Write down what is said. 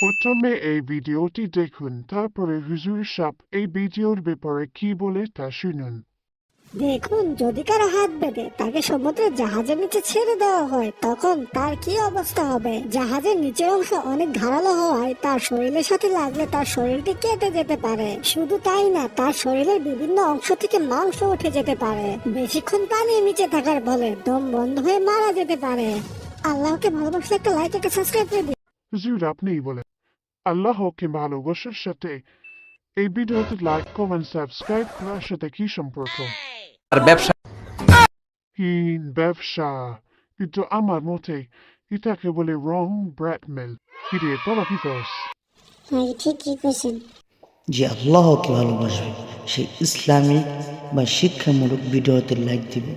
প্রথমে এই ভিডিওটি দেখুন, তারপরে হুজুর সাহেব এই ভিডিওর ব্যাপারে কি বলে তা শুনুন। দেখুন, যদি কারো হাত বেঁধে তাকে সমুদ্রের জাহাজের নিচে ছেড়ে দেওয়া হয় তখন তার কি অবস্থা হবে। জাহাজের নিচের অংশ অনেক ধারালো হওয়ায় তার শরীরের সাথে লাগলে তার শরীরটি কেটে যেতে পারে। শুধু তাই না, তার শরীরের বিভিন্ন অংশ থেকে মাংস উঠে যেতে পারে। বেশিক্ষণ পানির নিচে থাকার ফলে দম বন্ধ হয়ে মারা যেতে পারে। আল্লাহকে ভালোবাসলে একটা লাইক, একটা সাবস্ক্রাইব করে দিন। হুজুর আপনিই বলেন। আল্লাহকে ভালোবাসার সাথে এই ভিডিওতে লাইক, কমেন্ট, সাবস্ক্রাইব করার সাথে কি সম্পর্ক? আর ব্যবসা ব্যবসা। কিন্তু আমার মতে এটাকে বলে রং ব্ল্যাকমেল। কিরে তোরা কি করস? হ্যাঁ, ঠিকই কইছেন। যে আল্লাহকে ভালোবাসবে সে ইসলামিক বা শিক্ষামূলক ভিডিওতে লাইক দিবে।